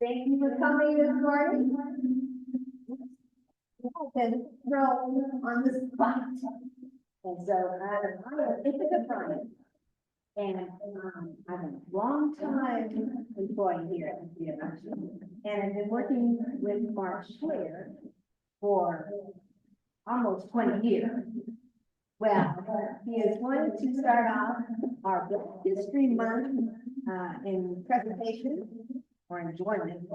Thank you for coming this morning. I've been thrown on the spot. And so it's a good Brian. And I'm a long time employee here at the university. And I've been working with Mark Schleer for almost 20 years. Well, he is going to start off our Black History Month in presentation or enjoyment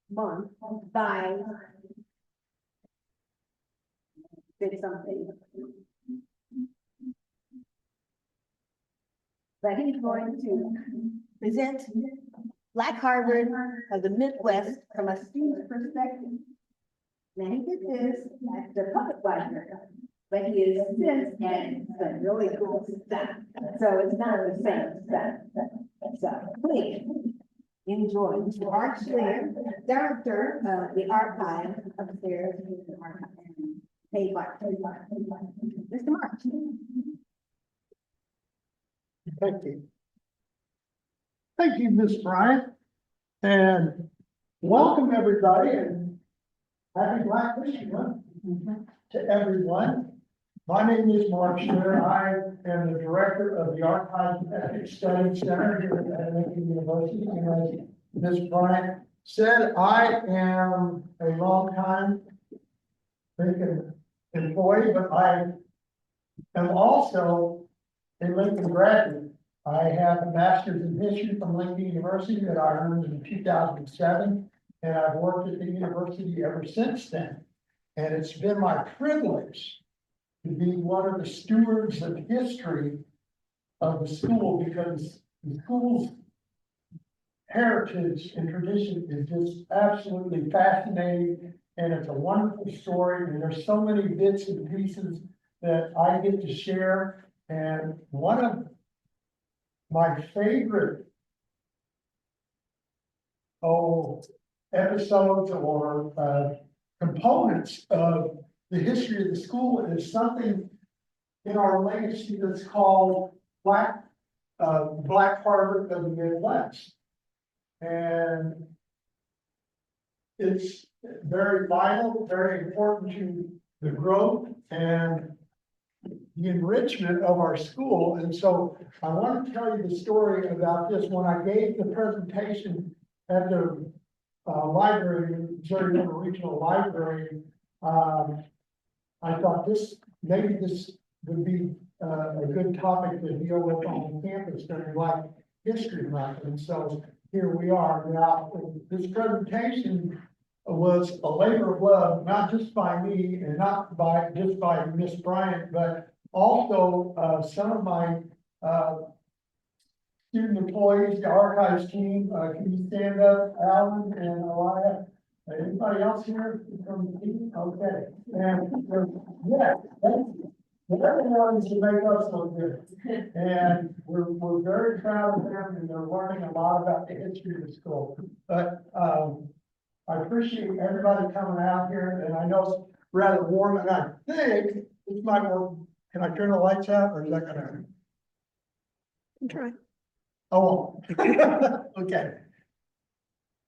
month by say something. But he's going to present Black Harvard of the Midwest from a student's perspective. Now he did this at the public library, but he is since adding some really cool stuff. So it's not the same stuff. So please enjoy Mark Schleer, Director of the Archive upstairs in the archive. Hey, Mark. Mr. Mark. Thank you. Thank you, Ms. Bryant. And welcome everybody and happy Black History Month to everyone. My name is Mark Schleer. I am the director of the Archives and Ethnic Studies Center here at Lincoln University. And as Ms. Bryant said, I am a long-time Lincoln employee, but I am also a Lincoln graduate. I have a master's in history from Lincoln University that I earned in 2007, and I've worked at the university ever since then. And it's been my privilege to be one of the stewards of history of the school, because the school's heritage and tradition is just absolutely fascinating, and it's a wonderful story, and there's so many bits and pieces that I get to share. And one of my favorite episodes or components of the history of the school is something in our legacy that's called Black Harvard of the Midwest. And it's very vital, very important to the growth and the enrichment of our school. And so I want to tell you the story about this. When I gave the presentation at the library, Missouri River Regional Library, I thought maybe this would be a good topic to deal with on campus during Black History Month. And so here we are. Now, this presentation was a labor of love, not just by me and not just by Miss Bryant, but also some of my student employees, the archives team. Can you stand up, Alan and Alaya? Anybody else here from the team? Okay. And yeah, everyone to make us look good. And we're very proud of them, and they're learning a lot about the history of the school. But I appreciate everybody coming out here, and I know it's rather warm, and I think this might work. Can I turn the lights out, or is that gonna? Try. Oh, okay.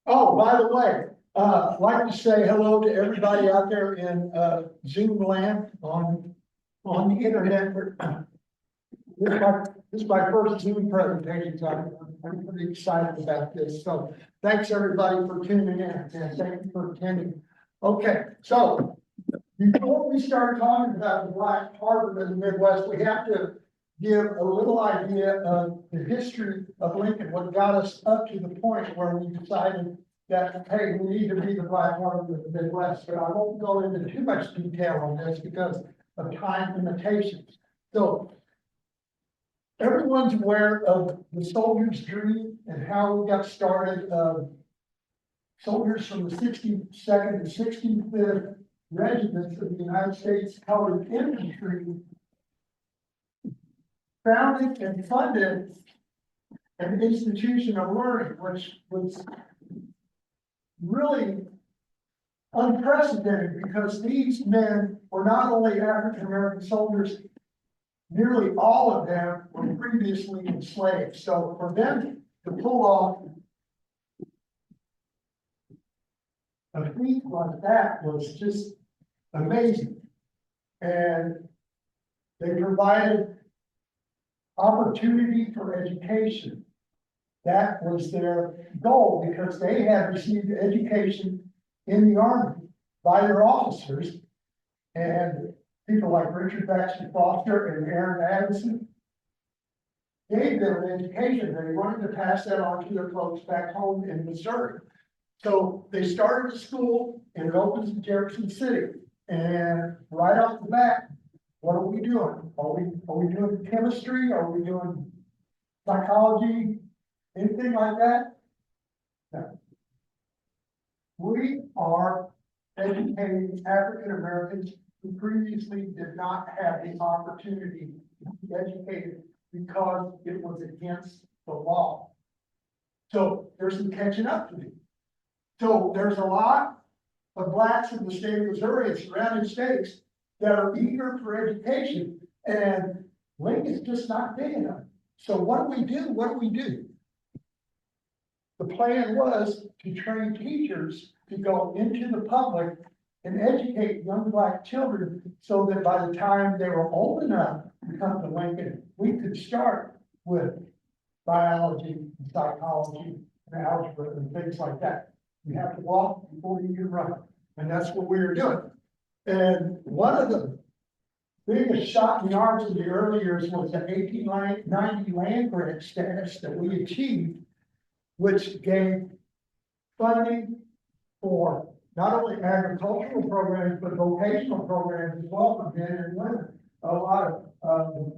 Oh, by the way, I'd like to say hello to everybody out there in Zoom land on the internet. This is my first Zoom presentation, so I'm pretty excited about this. So thanks everybody for tuning in, and thank you for attending. Okay, so before we start talking about the Black Harvard of the Midwest, we have to give a little idea of the history of Lincoln, what got us up to the point where we decided that, hey, we need to be the Black Harvard of the Midwest. But I won't go into too much detail on this because of time limitations. So everyone's aware of the soldier's dream and how we got started. Soldiers from the 62nd and 65th regiments of the United States Colored Infantry founded and funded an institution of learning, which was really unprecedented because these men were not only African American soldiers, nearly all of them were previously enslaved. So for them to pull off a feat like that was just amazing. And they provided opportunity for education. That was their goal because they had received education in the Army by their officers. And people like Richard Baxter Foster and Aaron Addison gave them an education. They wanted to pass that on to their folks back home in Missouri. So they started a school and it opens in Jefferson City. And right off the bat, what are we doing? Are we doing chemistry? Are we doing psychology? Anything like that? No. We are educating African Americans who previously did not have the opportunity to be educated because it was against the law. So there's some catching up to do. So there's a lot of blacks in the state of Missouri and surrounding states that are eager for education, and Lincoln's just not big enough. So what do we do? What do we do? The plan was to train teachers to go into the public and educate young black children so that by the time they were old enough to come to Lincoln, we could start with biology, and psychology, and algebra, and things like that. You have to walk before you can run, and that's what we were doing. And one of the biggest shot in the arms in the early years was the 1890 land grant status that we achieved, which gave funding for not only agricultural programs, but vocational programs as well for men and women. A lot of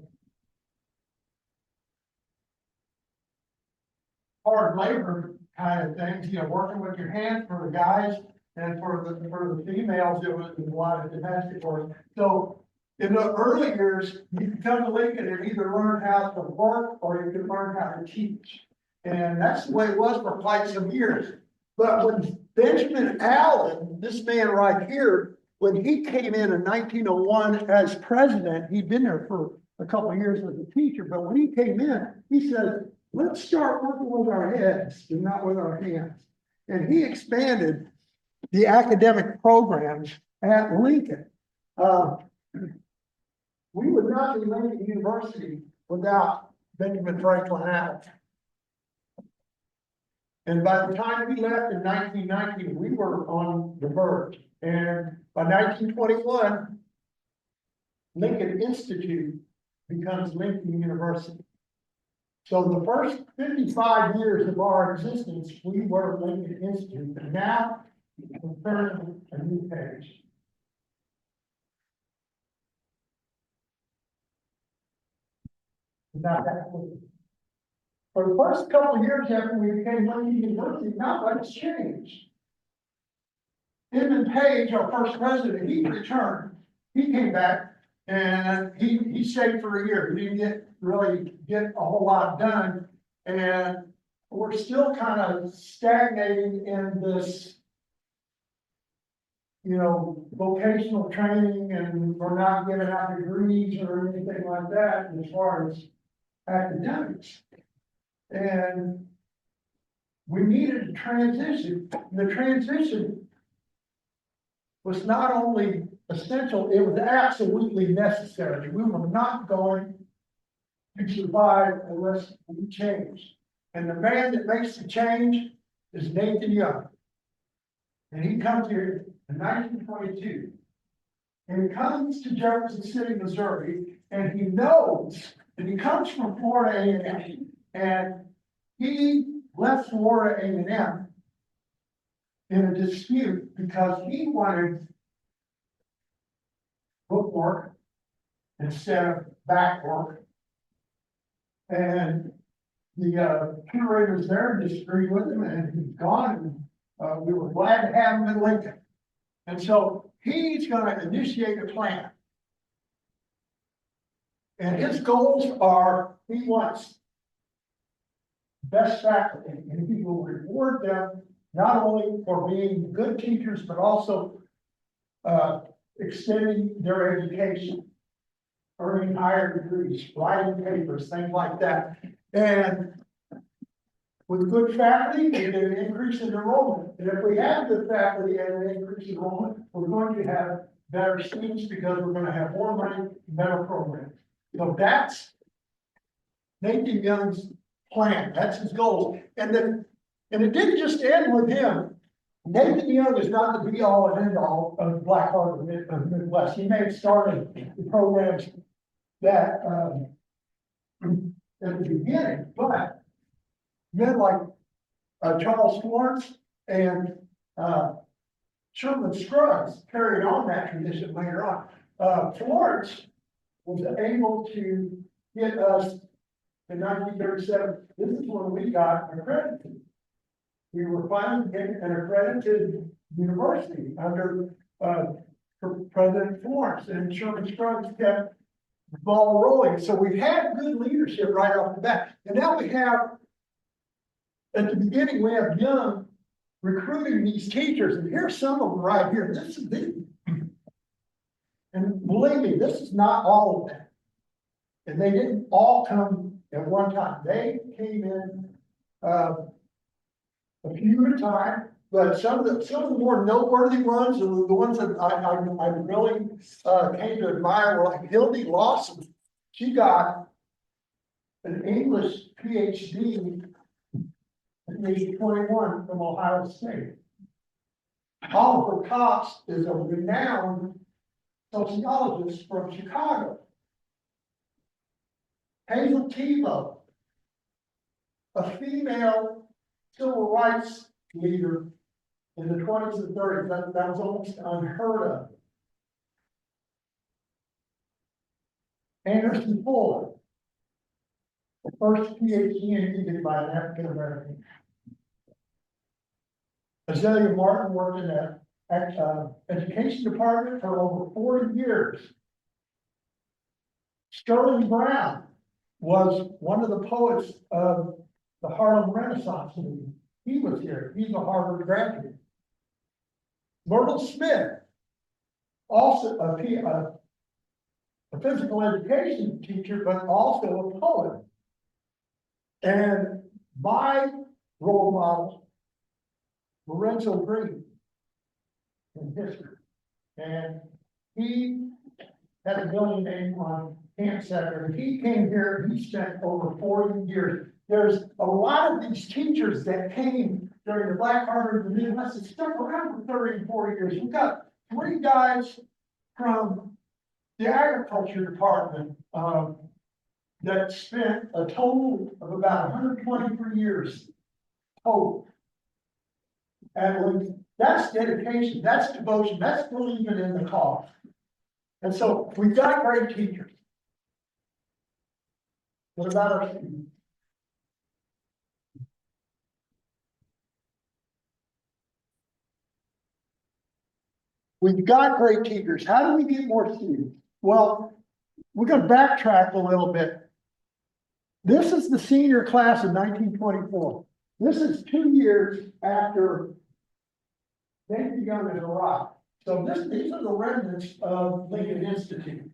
hard labor kind of things, you know, working with your hands for the guys, and for the females, it was a lot of domestic work. So in the early years, you could come to Lincoln and either learn how to work or you could learn how to teach. And that's the way it was for quite some years. But when Benjamin Allen, this man right here, when he came in 1901 as president, he'd been there for a couple of years as a teacher, but when he came in, he said, let's start working with our heads and not with our hands. And he expanded the academic programs at Lincoln. We would not be Lincoln University without Benjamin Franklin Allen. And by the time we left in 1919, we were on the verge. And by 1921, Lincoln Institute becomes Lincoln University. So the first 55 years of our existence, we were Lincoln Institute. And now, we're turning a new page. Not that quickly. For the first couple of years after we became Lincoln University, not much changed. Inman Page, our first president, he returned. He came back and he stayed for a year. He didn't really get a whole lot done. And we're still kind of stagnating in this, you know, vocational training, and we're not giving out degrees or anything like that as far as academics. And we needed a transition. The transition was not only essential, it was absolutely necessary. We were not going to survive unless we changed. And the man that makes the change is Nathan Young. And he comes here in 1922. And he comes to Jefferson City, Missouri, and he knows, and he comes from Florida A&M, and he left Florida A&M in a dispute because he wanted book work instead of back work. And the curators there disagreed with him, and he's gone, and we were glad to have him in Lincoln. And so he's going to initiate a plan. And his goals are, he wants best faculty, and he will reward them not only for being good teachers, but also extending their education, earning higher degrees, writing papers, things like that. And with good faculty, we get an increase in enrollment. And if we have good faculty and an increase in enrollment, we're going to have better students because we're going to have more money, better programs. So that's Nathan Young's plan. That's his goals. And it didn't just end with him. Nathan Young is not the be all and end all of Black Heart of Midwest. He may have started the programs that, at the beginning, but men like Charles Florence and Sherman Scruggs carried on that tradition later on. Florence was able to get us in 1937. This is when we got accredited. We were finally getting an accredited university under President Florence, and Sherman Scruggs kept the ball rolling. So we've had good leadership right off the bat. And now we have, at the beginning, we have Young recruiting these teachers, and here's some of them right here. This is the, and believe me, this is not all of them. And they didn't all come at one time. They came in a few at a time, but some of the more noteworthy ones, and the ones that I really came to admire, were like Hildy Lawson. She got an English PhD at the age of 21 from Ohio State. Oliver Cox is a renowned sociologist from Chicago. Hazel Tebow, a female civil rights leader in the 20s and 30s, that was almost unheard of. Anderson Fuller, the first PhD needed by an African American. Azalea Martin worked in the education department for over 40 years. Sterling Brown was one of the poets of the Harlem Renaissance movement. He was here. He's a Harvard graduate. Myrtle Smith, also a physical education teacher, but also a poet. And my role model, Lorenzo Green, in history. And he had a billion name on Camp Center. He came here, he spent over 40 years. There's a lot of these teachers that came during the Black Heart of the Midwest that stuck around for 30 and 40 years. We've got 3 guys from the agriculture department that spent a total of about 123 years total. And that's dedication, that's devotion, that's believing in the cause. And so we've got great teachers. What about our students? We've got great teachers. How do we get more students? Well, we're going to backtrack a little bit. This is the senior class of 1924. This is 2 years after Nathan Young has arrived. So these are the remnants of Lincoln Institute.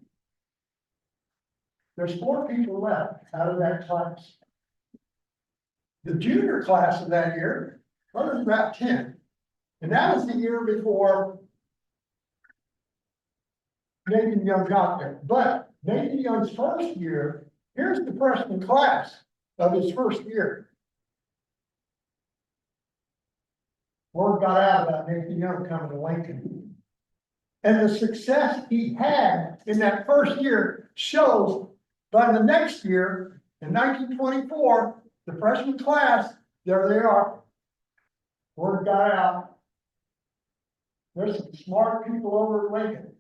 There's 4 people left out of that class. The junior class of that year, well, there's about 10. And that was the year before Nathan Young got there. But Nathan Young's first year, here's the freshman class of his first year. Word got out about Nathan Young coming to Lincoln. And the success he had in that first year shows by the next year, in 1924, the freshman class, there they are. Word got out. There's some smart people over at Lincoln.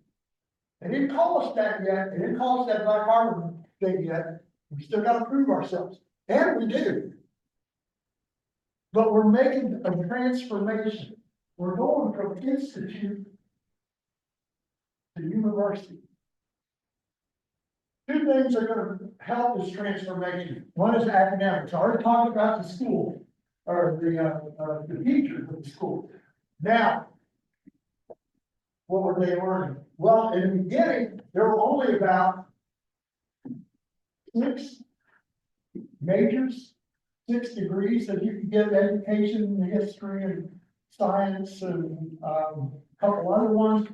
They didn't call us that yet. They didn't call us that Black Harvard thing yet. We still got to prove ourselves. And we do. But we're making a transformation. We're going from institute to university. 2 things are going to help this transformation. One is academics. I already talked about the school, or the teachers of the school. Now, what were they learning? Well, in the beginning, there were only about 6 majors, 6 degrees that you can get education, history, and science, and a couple other ones.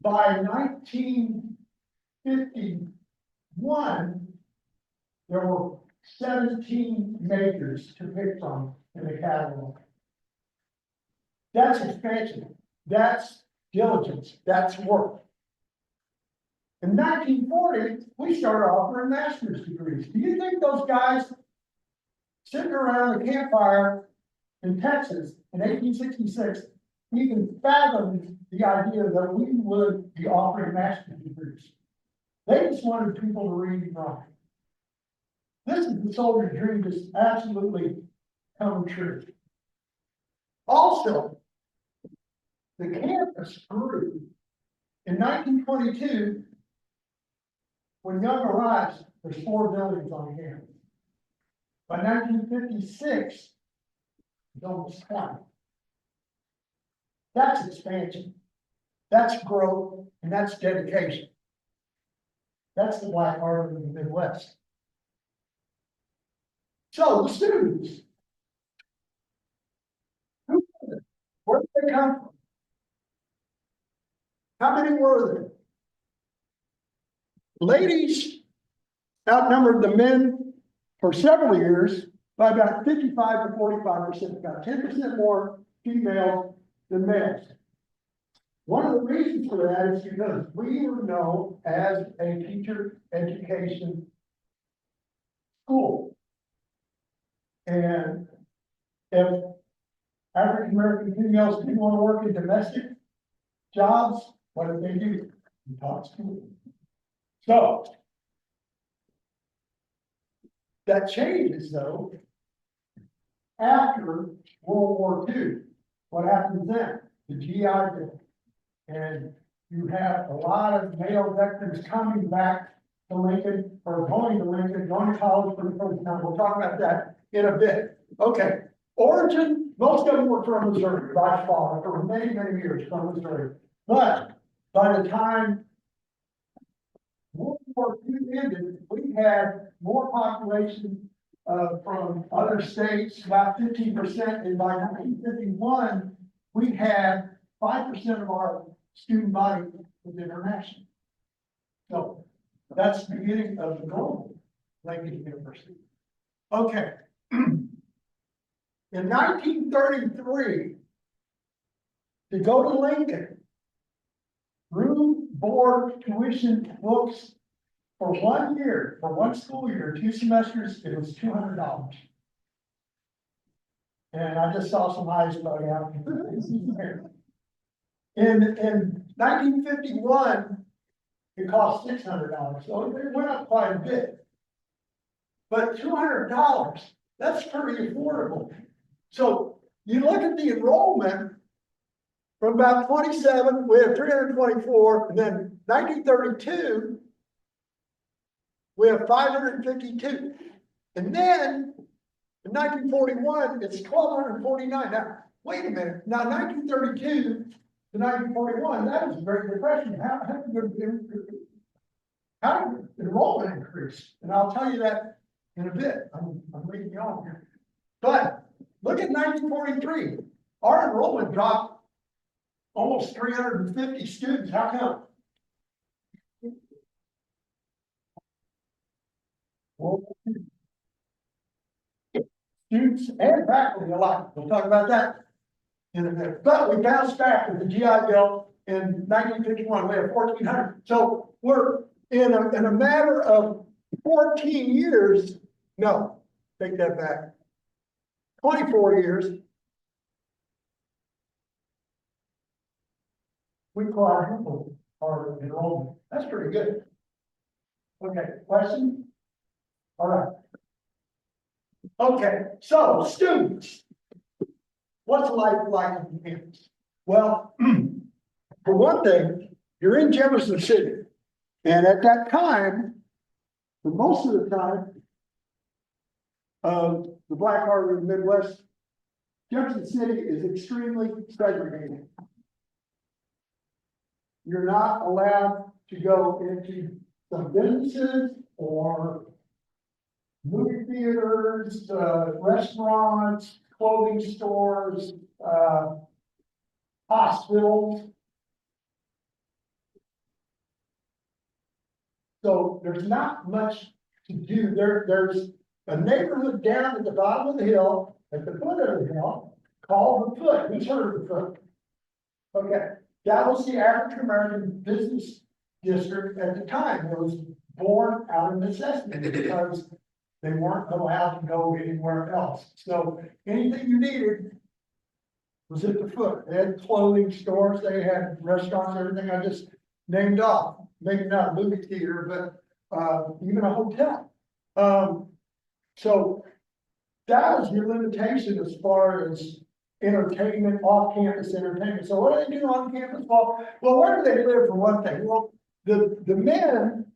By 1951, there were 17 majors to pick from in the catalog. That's expansion. That's diligence. That's work. In 1940, we started offering master's degrees. Do you think those guys sitting around the campfire in Texas in 1866 even fathomed the idea that we would be offering master's degrees? They just wanted people to read and write. This is the soldier dream that's absolutely come true. Also, the campus grew. In 1922, when Young arrives, there's 4 buildings on campus. By 1956, it's almost 20. That's expansion. That's growth, and that's dedication. That's the Black Harvard in the Midwest. So the students, where did they come from? How many were there? Ladies outnumbered the men for several years by about 55 to 45%, about 10% more females than males. One of the reasons for that is because we were known as a teacher education school. And if African American females didn't want to work in domestic jobs, what did they do? They taught school. So that changes though after World War II. What happens then? The GI Bill. And you have a lot of male veterans coming back to Lincoln or going to Lincoln, going to college for the first time. We'll talk about that in a bit. Okay. Origin, most of them were from Missouri, by far, for many, many years from Missouri. But by the time World War II ended, we had more population from other states, about 15%, and by 1951, we had 5% of our student body was international. So that's the beginning of the global Lincoln University. Okay. In 1933, to go to Lincoln, room, board, tuition, books, for 1 year, for 1 school year, 2 semesters, it was $200. And I just saw some eyes bug out. In 1951, it cost $600, so it went up quite a bit. But $200, that's pretty affordable. So you look at the enrollment from about 27, we have 324, and then 1932, we have 552. And then in 1941, it's 1,249. Now, wait a minute. Now, 1932 to 1941, that was a Great Depression. How did enrollment increase? And I'll tell you that in a bit. I'm reading you on here. But look at 1943. Our enrollment dropped almost 350 students. How come? Well, students and faculty alike. We'll talk about that in a minute. But we bounced back with the GI Bill in 1951. We have 1,400. So we're in a matter of 14 years. No, take that back. 24 years. We quadrupled our enrollment. That's pretty good. Okay, question? All right. Okay, so students, what's life like on campus? Well, for one thing, you're in Jefferson City, and at that time, for most of the time, of the Black Harvard in the Midwest, Jefferson City is extremely segregated. You're not allowed to go into some businesses or movie theaters, restaurants, clothing stores, hospitals. So there's not much to do. There's a neighborhood down at the bottom of the hill, at the foot of the hill, called the Foot. Who's heard of the Foot? Okay, that was the African American business district at the time. It was born out of necessity because they weren't allowed to go anywhere else. So anything you needed was at the Foot. They had clothing stores, they had restaurants, everything I just named off. Maybe not a movie theater, but even a hotel. So that was your limitation as far as entertainment, off-campus entertainment. So what do they do on campus? Well, where do they live for one thing? Well, the men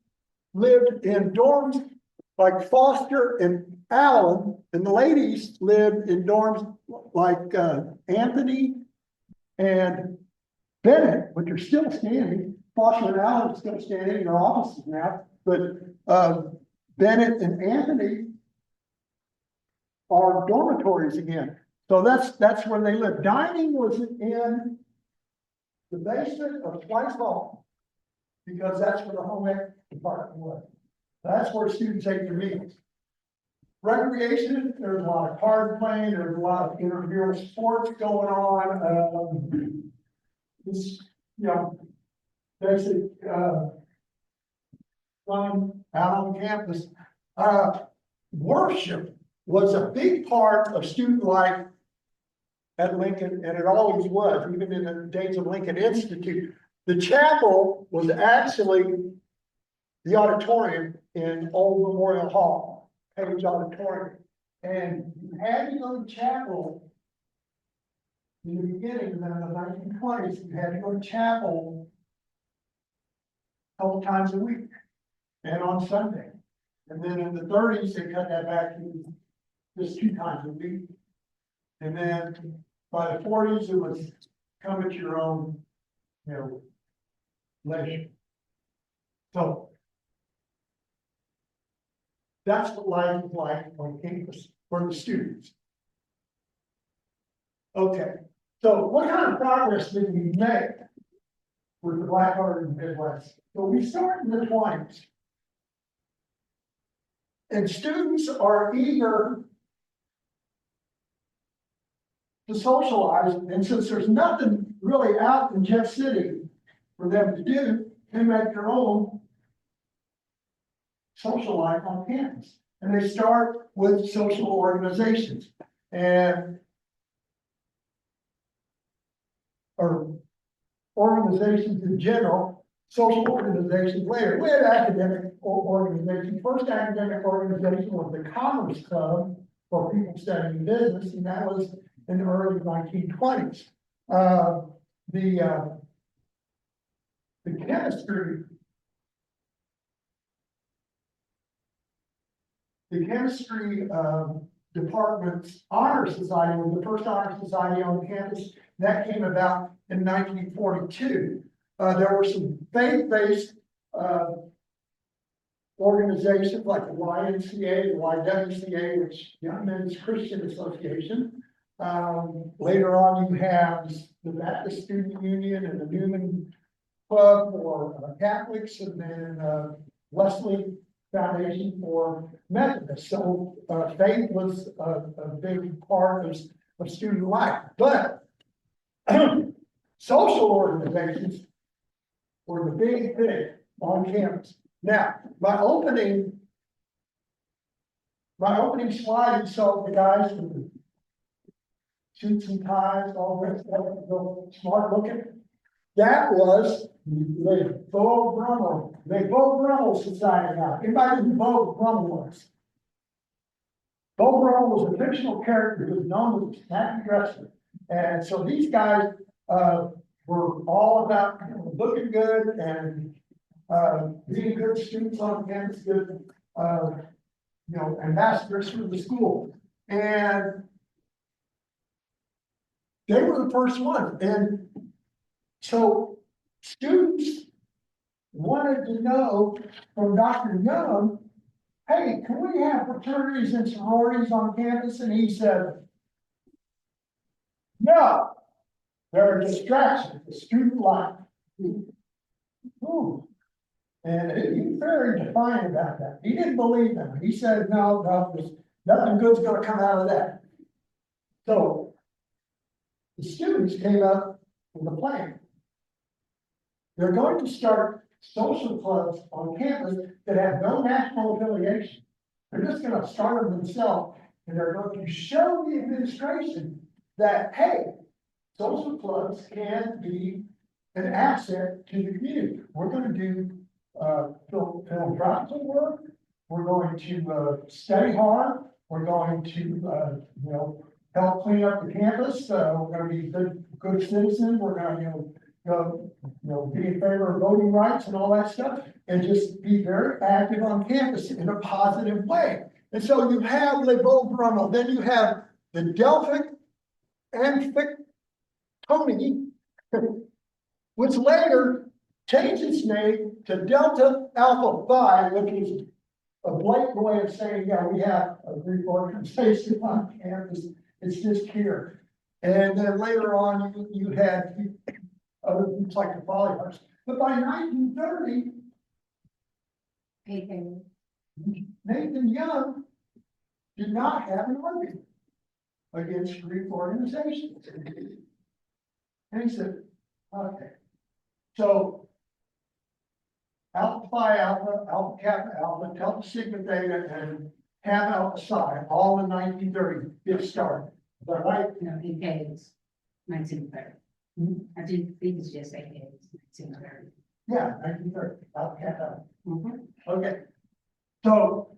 lived in dorms like Foster and Allen, and the ladies lived in dorms like Anthony and Bennett, which are still standing. Foster and Allen are still standing in their offices now, but Bennett and Anthony are dormitories again. So that's where they live. Dining was in the basement of Twice Hall, because that's where the home ec department was. That's where students ate their meals. Recreation, there's a lot of card playing, there's a lot of intramural sports going on. This, basic fun out on campus. Worship was a big part of student life at Lincoln, and it always was, even in the days of Lincoln Institute. The chapel was actually the auditorium in Old Memorial Hall, Page Auditorium. And you had to go to chapel in the beginning, in the 1920s, you had to go to chapel a couple times a week and on Sunday. And then in the 30s, they cut that back to just 2 times a week. And then by the 40s, it was come at your own, leisure. So that's what life is like on campus for the students. Okay, so what kind of progress did we make with the Black Art in the Midwest? So we start in the 20s. And students are eager to socialize, and since there's nothing really out in Jeff City for them to do, they make their own social life on campus. And they start with social organizations or organizations in general, social organizations later. We had academic organizations. First academic organization was the Commerce Club for people studying business, and that was in the early 1920s. The chemistry department's honor society was the first honor society on campus. That came about in 1942. There were some faith-based organizations like the YMCA, the YWCA, which Young Men's Christian Association. Later on, you have the Baptist Student Union and the Newman Club for Catholics, and then Wesley Foundation for Methodists. So faith was a big part of student life. But social organizations were the big thing on campus. Now, my opening slide, you saw the guys with the suits and ties, all that stuff, smart looking. That was the Beau Brummel Society now. Anybody know who Beau Brummel was? Beau Brummel was a fictional character who was known as a snappy dresser. And so these guys were all about looking good and being good students on campus, good ambassadors for the school. And they were the first one. And so students wanted to know from Dr. Young hey, can we have fraternities and sororities on campus? And he said, no, they're a distraction to student life. Ooh. And he was very defiant about that. He didn't believe them. He said, no, there's nothing good's gonna come out of that. So the students came up with a plan. They're going to start social clubs on campus that have no national affiliation. They're just gonna start them themselves, and they're going to show the administration that, hey, social clubs can be an asset to the community. We're gonna do philanthropic work. We're going to study hard. We're going to help clean up the campus. We're going to be good citizens. We're going to be in favor of voting rights and all that stuff, and just be very active on campus in a positive way. And so you have Le Beau Brummel, then you have the Delphic Amphictony, which later changed its name to Delta Alpha Phi, which is a blatant way of saying, yeah, we have a Greek organization on campus. It's just here. And then later on, you had other groups like the Polyharps. But by 1930, Nathan Young did not have an argument against Greek organizations. And he said, okay, so Alpha Phi Alpha, Alpha Kappa Alpha, Delta Sigma Theta, and Kappa Alpha Psi, all in 1930 get started. Is that right? No, in Caves, 1930. I didn't think it's just 8 Caves, 1930. Yeah, 1930, Alpha Kappa Alpha. Okay, so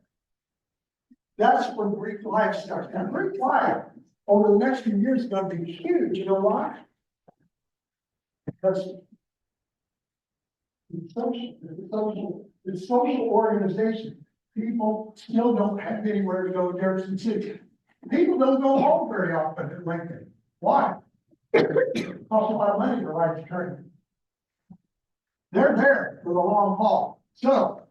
that's when Greek life starts. And Greek life over the next few years is going to be huge. You know why? Because it's social organization. People still don't have anywhere to go in Jefferson City. People don't go home very often at Lincoln. Why? It costs a lot of money to ride the train. They're there for the long haul. So,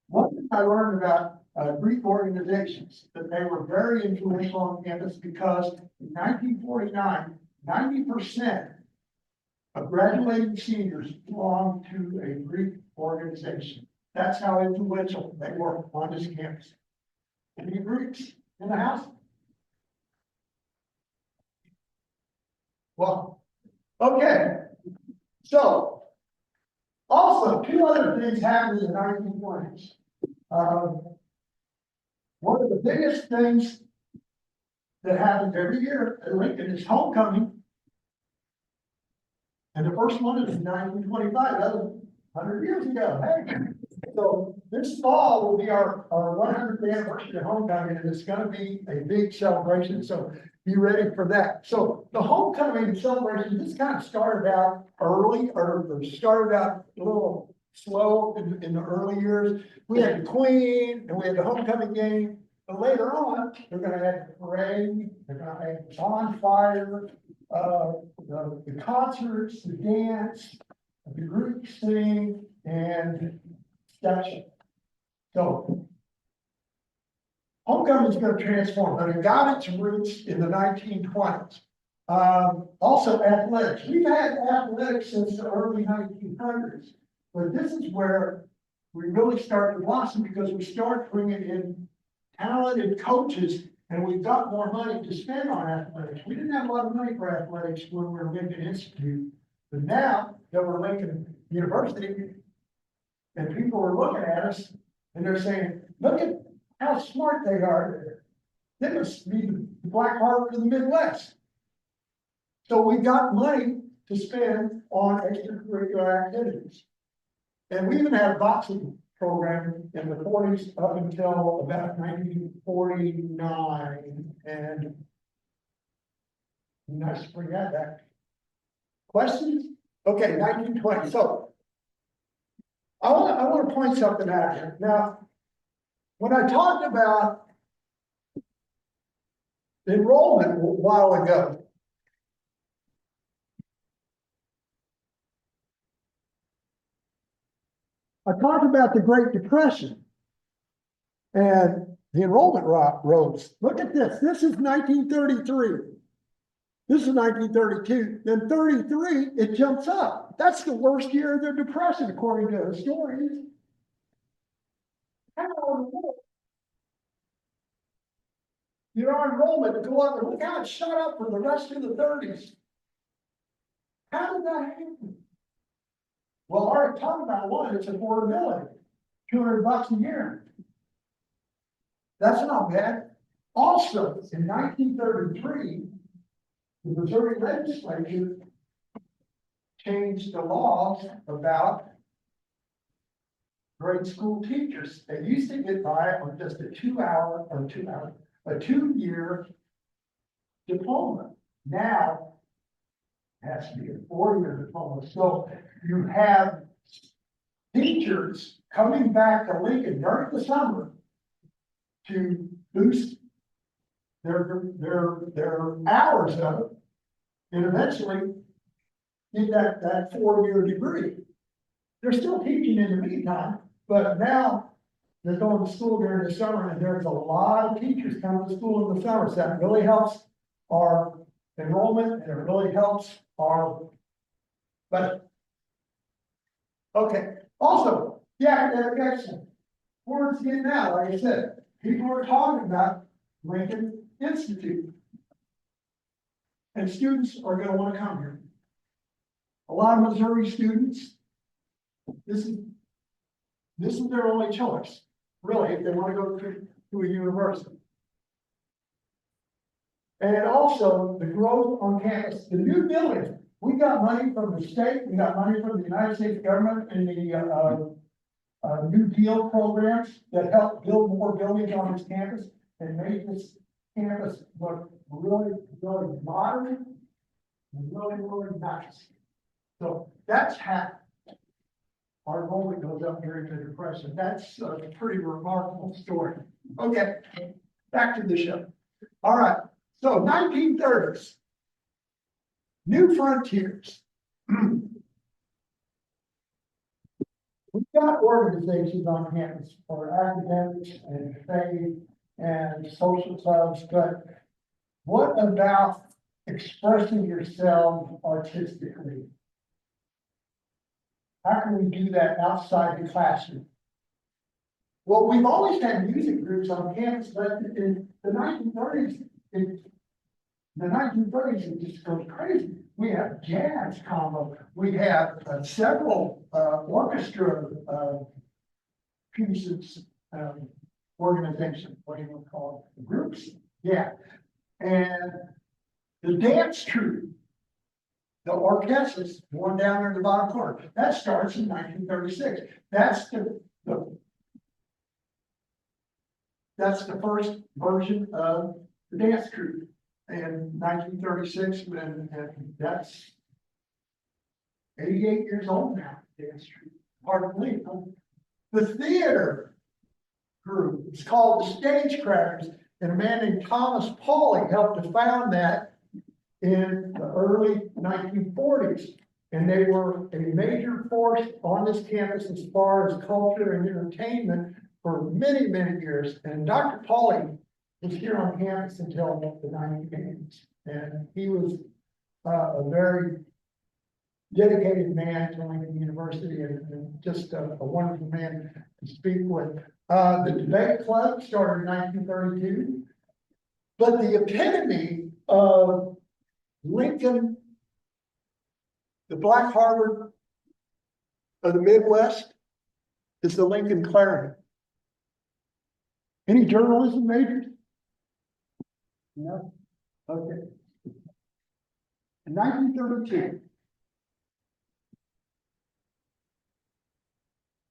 one thing I learned about Greek organizations, that they were very influential on campus because in 1949, 90% of graduating seniors belonged to a Greek organization. That's how influential they were on this campus. Any Greeks in the house? Well, okay. So, also, two other things happened in the 1920s. One of the biggest things that happens every year at Lincoln is homecoming. And the first one is in 1925, that was 100 years ago. Hey. So this fall will be our 100th anniversary of homecoming, and it's going to be a big celebration. So be ready for that. So the homecoming celebration, this kind of started out early, or started out a little slow in the early years. We had the Queen and we had the homecoming game. But later on, they're going to have the parade, they're going to have the bonfire, the concerts, the dance, the group sing, and section. So homecoming is going to transform, but it got its roots in the 1920s. Also athletics. We've had athletics since the early 1900s, but this is where we really start to blossom because we start bringing in talented coaches, and we've got more money to spend on athletics. We didn't have a lot of money for athletics when we were Lincoln Institute, but now that we're Lincoln University, and people are looking at us and they're saying, look at how smart they are. They must be the Black Harvard of the Midwest. So we got money to spend on extracurricular activities. And we even had a boxing program in the 40s up until about 1949. And nice to bring that back. Questions? Okay, 1920. So I want to point something out here. Now, when I talked about enrollment a while ago, I talked about the Great Depression. And the enrollment rose. Look at this. This is 1933. This is 1932. Then 33, it jumps up. That's the worst year of the Depression, according to historians. How did our enrollment go up? Look how it shot up for the rest of the 30s. How did that happen? Well, I already talked about one, it's affordability. $200 a year. That's not bad. Also, in 1933, the Missouri legislature changed the laws about grade school teachers. They used to get by on just a 2-year diploma. Now, it has to be a 4-year diploma. So you have teachers coming back to Lincoln during the summer to boost their hours of it, and eventually get that 4-year degree. They're still teaching in the meantime, but now they're going to school during the summer, and there's a lot of teachers coming to school in the summer, so that really helps our enrollment, and it really helps our budget. Okay, also, the academic excellence. Word's getting out, like I said. People are talking about Lincoln Institute. And students are going to want to come here. A lot of Missouri students, this is their only choice, really, if they want to go to a university. And also the growth on campus, the new buildings. We got money from the state, we got money from the United States government and the New Deal programs that help build more buildings on this campus and make this campus look really, really modern and really, really nice. So that's how our enrollment goes up during the Depression. That's a pretty remarkable story. Okay, back to the show. All right, so 1930s, New Frontiers. We've got organizations on campus for academics and faith and social clubs, but what about expressing yourself artistically? How can we do that outside the classroom? Well, we've always had music groups on campus, but in the 1930s, it just goes crazy. We have jazz combo. We have several orchestra pieces, organization, what do you want to call it? Groups. Yeah. And the dance troupe, the orchestras, the one down there in the bottom corner, that starts in 1936. That's the first version of the dance troupe in 1936, and that's 88 years old now. Dance troupe, hard to believe. Huh? The theater group, it's called the Stagecrackers, and a man named Thomas Pauly helped to found that in the early 1940s. And they were a major force on this campus as far as culture and entertainment for many, many years. And Dr. Pauly was here on campus until the 1980s. And he was a very dedicated man to Lincoln University and just a wonderful man to speak with. The debate club started in 1932, but the epitome of Lincoln, the Black Harvard of the Midwest, is the Lincoln Clarion. Any journalism majors? No? Okay. In 1932,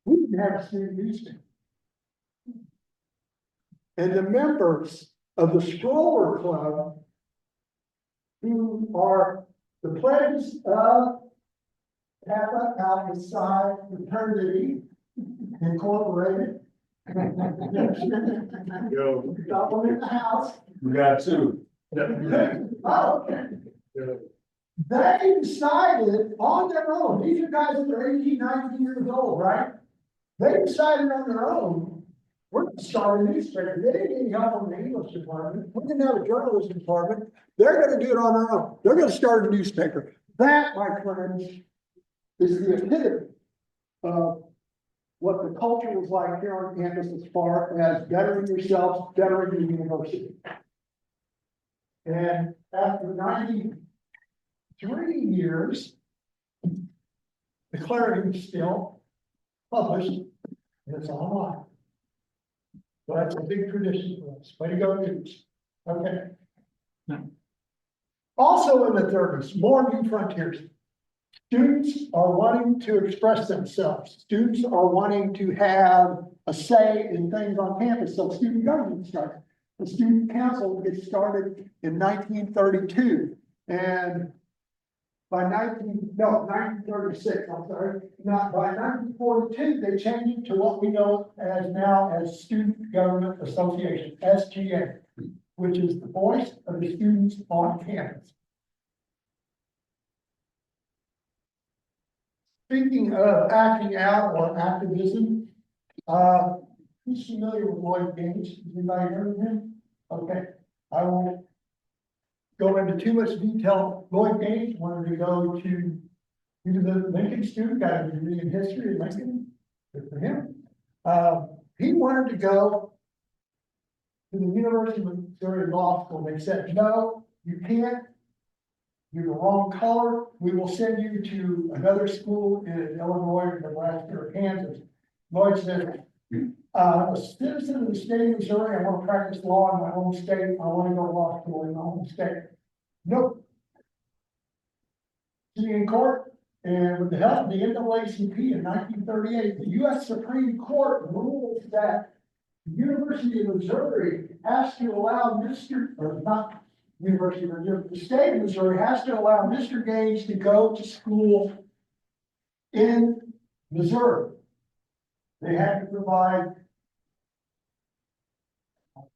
we didn't have a student newspaper. And the members of the Schleer Club, who are the pledges of Kappa Alpha Psi Fraternity Incorporated. Yo, Got one in the house. we got two. Oh, okay. They decided on their own, these are guys that are 18, 19 years old, right? They decided on their own, we're gonna start a newspaper. They didn't need help from the English department. We didn't have a journalism department. They're gonna do it on their own. They're gonna start a newspaper. That, my friends, is the epitome of what the culture was like here on campus as far as bettering yourselves, bettering the university. And after 93 years, the Clarion is still published, and it's online. So that's a big tradition for us. Way to go, news. Okay. Also in the 30s, more new frontiers. Students are wanting to express themselves. Students are wanting to have a say in things on campus. So student government started. The student council gets started in 1932. And by 1936, I'm sorry, not by 1942, they changed it to what we know as now as Student Government Association, SGA, which is the voice of the students on campus. Speaking of acting out or activism, who's familiar with Lloyd Gaines? Has anybody heard of him? Okay, I won't go into too much detail. Lloyd Gaines wanted to go to, he was a Lincoln student, got a degree in history at Lincoln. Good for him. He wanted to go to the University of Missouri Law School. They said, no, you can't. You're the wrong color. We will send you to another school in Illinois, Nebraska, or Kansas. Lloyd said, I'm a citizen of the state of Missouri. I want to practice law in my home state. I want to go to law school in my home state. Nope. Sitting in court, and with the help of the NAACP in 1938, the U.S. Supreme Court rules that the University of Missouri has to allow the state of Missouri has to allow Mr. Gaines to go to school in Missouri. They had to provide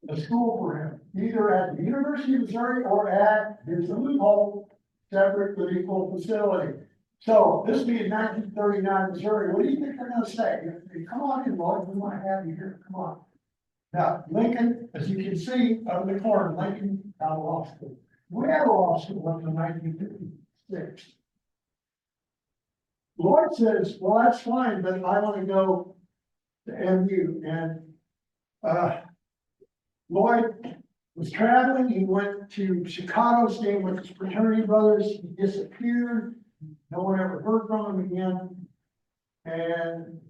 a school for him, either at the University of Missouri or at, here's the loophole, separate but equal facility. So this being 1939 Missouri, what do you think they're going to say? Come on in, Lloyd, we want to have you here. Come on. Now, Lincoln, as you can see up in the corner, Lincoln out of law school. We had a law school up in 1956. Lloyd says, well, that's fine, but I want to go to MU. And Lloyd was traveling. He went to Chicago, staying with his fraternity brothers. He disappeared. No one ever heard from him again. And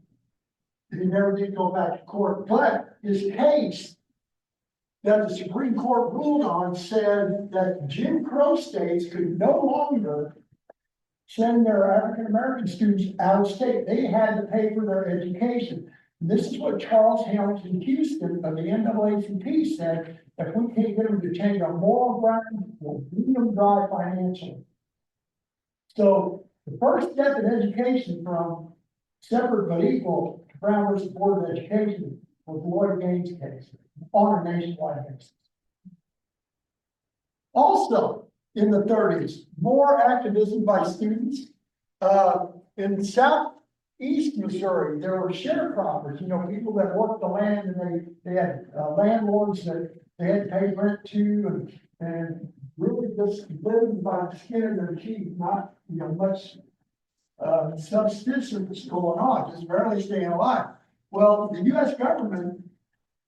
he never did go back to court. But his case that the Supreme Court ruled on said that Jim Crow states could no longer send their African-American students out of state. They had to pay for their education. And this is what Charles Hamilton Houston of the NAACP said: if we can't get them to change our moral ground, we'll lead them dry financially. So the first step in education from separate but equal to Brown versus Board of Education was Lloyd Gaines' case on a nationwide basis. Also, in the 30s, more activism by students. In southeast Missouri, there were sharecroppers, people that worked the land, and they had landlords that they had to pay rent to, and really just living by the skin of their teeth, not much subsistence going on, just barely staying alive. Well, the U.S. government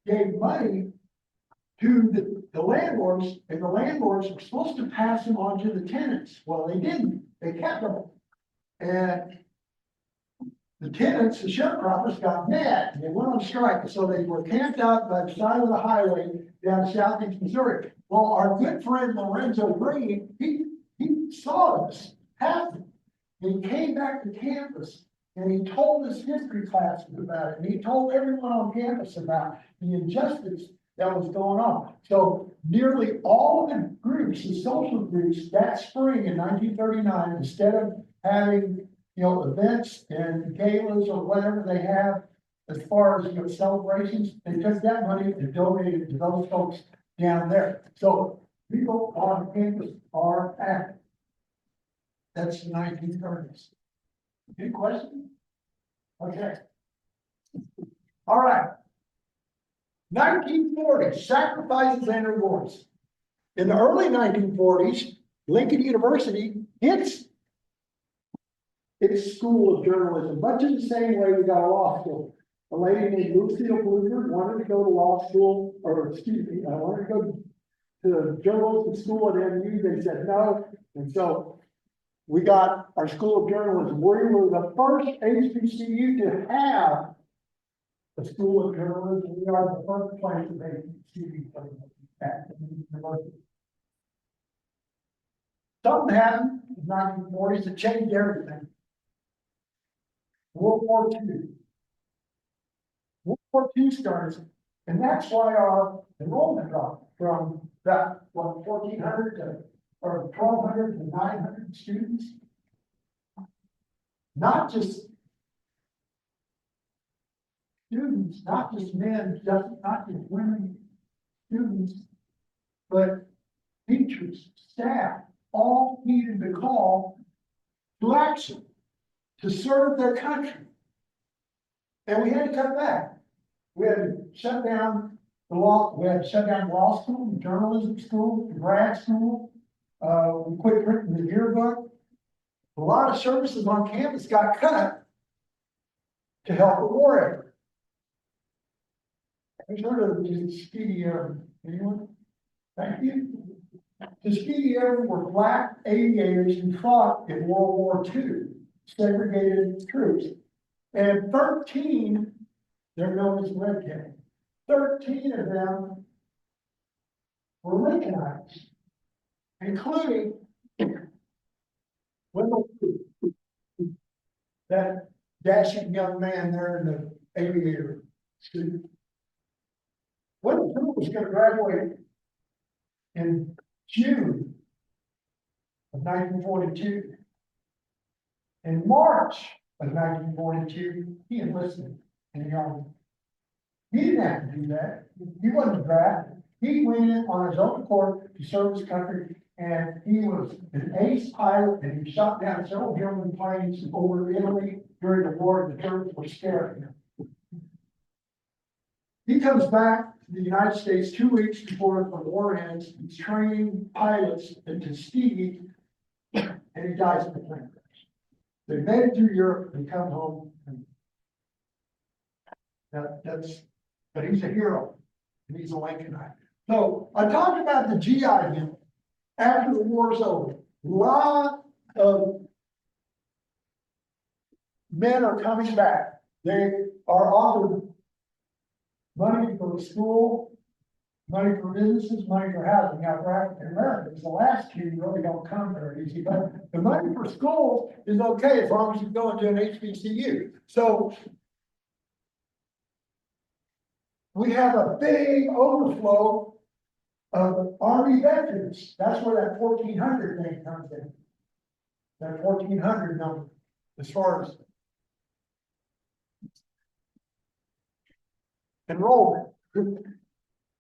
gave money to the landlords, and the landlords were supposed to pass them on to the tenants. Well, they didn't. They kept them. And the tenants, the sharecroppers, got mad. They went on strike. So they were camped out by the side of the highway down in southeast Missouri. Well, our good friend Lorenzo Green, he saw this happen. He came back to campus and he told his history classes about it. And he told everyone on campus about the injustice that was going on. So nearly all of the groups, the social groups, that spring in 1939, instead of having events and galas or whatever they have as far as celebrations, they took that money and donated to those folks down there. So people on campus are active. That's the 1930s. Any questions? Okay. All right. 1940, sacrifices and rewards. In the early 1940s, Lincoln University, its school of journalism, much in the same way we got a law school. A lady named Lucille Blucher wanted to go to law school, or excuse me, I wanted to go to journalism school at NU. They said no, and so we got our school of journalism. We were the first HBCU to have a school of journalism. We are the first place of HBCU at the university. Something happened in the 1940s that changed everything. World War II. World War II starts, and that's why our enrollment dropped from that, 1,400 to, or 1,200 to 900 students. Not just students, not just men, not just women, students, but teachers, staff, all needed to call to action to serve their country. And we had to cut back. We had to shut down the law, we had to shut down law school, the journalism school, the grad school. We quit printing the yearbook. A lot of services on campus got cut to help the war effort. Have you heard of the Tuskegee Airmen? Anyone? Thank you. Tuskegee Airmen were black aviators who fought in World War II, segregated troops. And 13, they're known as Red Cap, 13 of them were Lincolnites, including Wendell, that dashing young man there in the aviator suit. Wendell was going to graduate in June of 1942. In March of 1942, he enlisted in the Army. He didn't have to do that. He wasn't drafted. He went in on his own accord to serve his country, and he was an ace pilot, and he shot down several German planes over Italy during the war. The Germans were scared of him. He comes back to the United States 2 weeks before the war ends. He's training pilots at Tuskegee, and he dies in the plane crash. They made it through Europe and come home. And but he's a hero, and he's a Lincolnite. So I talked about the GI Bill after the war's over. A lot of men are coming back. They are offered money for the school, money for businesses, money for housing. Now, for African Americans, the last two really don't come very easy, but the money for schools is okay as long as you go into an HBCU. So we have a big overflow of Army veterans. That's where that 1,400 thing comes in. That 1,400 number, as far as enrollment.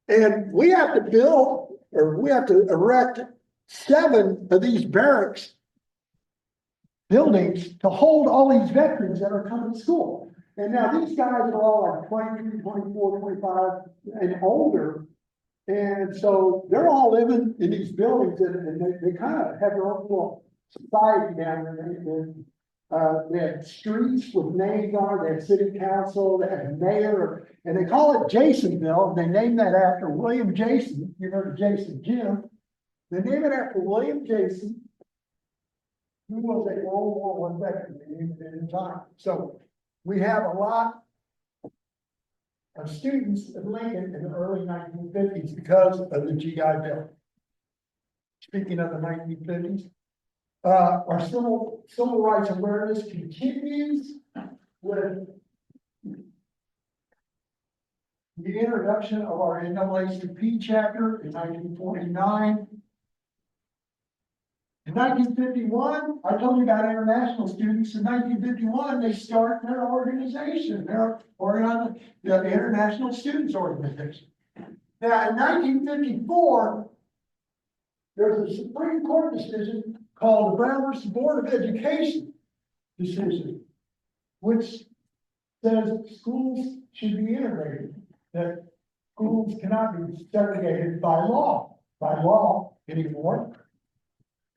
And we have to build, or we have to erect 7 of these barracks buildings to hold all these veterans that are coming to school. And now these guys are all like 23, 24, 25 and older. And so they're all living in these buildings, and they kind of have their own little society down there. They have streets with names on it, they have city council, they have a mayor, and they call it Jasonville. They named that after William Jason. You heard of Jason Jim. They name it after William Jason, who was a World War I veteran in time. So we have a lot of students at Lincoln in the early 1950s because of the GI Bill. Speaking of the 1950s, our civil rights awareness continues with the introduction of our NAACP chapter in 1949. In 1951, I told you about international students. In 1951, they start their organization. They're organizing the International Students Organization. Now, in 1954, there's a Supreme Court decision called the Brown versus Board of Education decision, which says schools should be integrated, that schools cannot be segregated by law anymore.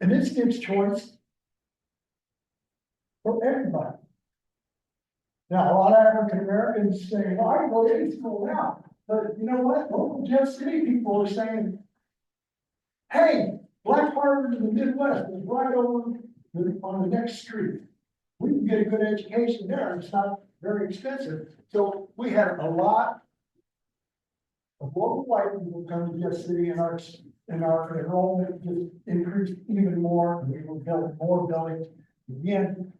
And this gives choice for everybody. Now, a lot of African Americans say, well, I can go to any school now, but you know what? Local Jeff City people are saying, hey, Black Harvard in the Midwest is right over on the next street. We can get a good education there, it's not very expensive. So we had a lot of local white people come to Jeff City, and our enrollment just increased even more, and we were building more buildings again.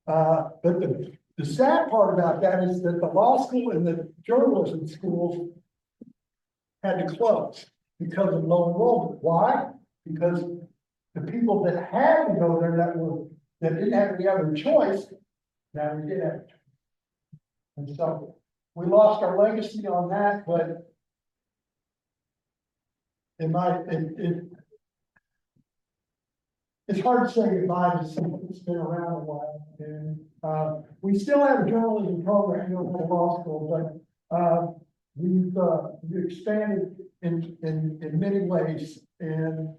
But the sad part about that is that the law school and the journalism schools had to close because of low enrollment. Why? Because the people that had to go there that didn't have any other choice, now we did have a choice. And so we lost our legacy on that, but it's hard to say goodbye to something that's been around a while. And we still have a journalism program here at the law school, but we've expanded in many ways. And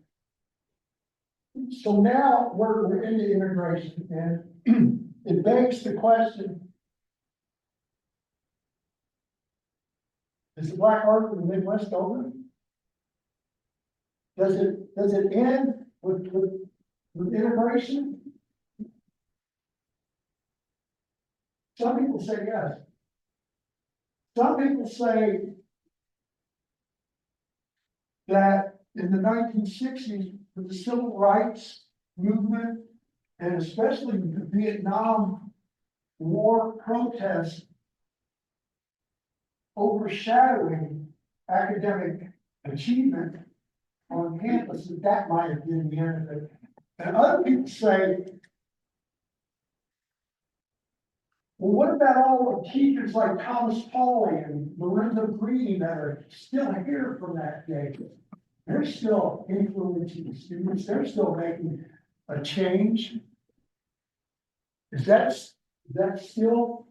so now we're into integration, and it begs the question, is the Black Art in the Midwest over? Does it end with integration? Some people say yes. Some people say that in the 1960s, with the civil rights movement, and especially the Vietnam War protests overshadowing academic achievement on campus, that might have been the end of it. And other people say, well, what about all the teachers like Thomas Pauly and Lorenzo Green that are still here from that day? They're still influencing students. They're still making a change. Is that still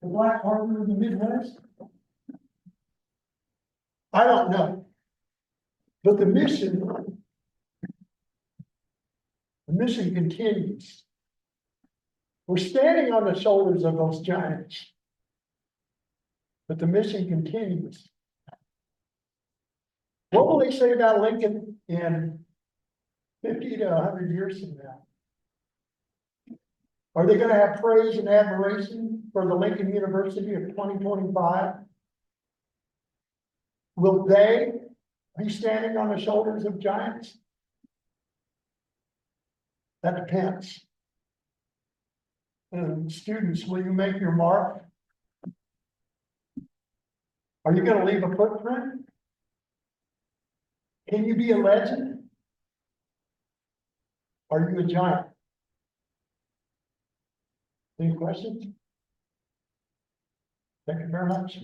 the Black Harvard of the Midwest? I don't know. But the mission continues. We're standing on the shoulders of those giants, but the mission continues. What will they say about Lincoln in 50 to 100 years from now? Are they going to have praise and admiration for the Lincoln University of 2025? Will they be standing on the shoulders of giants? That depends. Students, will you make your mark? Are you going to leave a footprint? Can you be a legend? Are you a giant? Any questions? Thank you very much.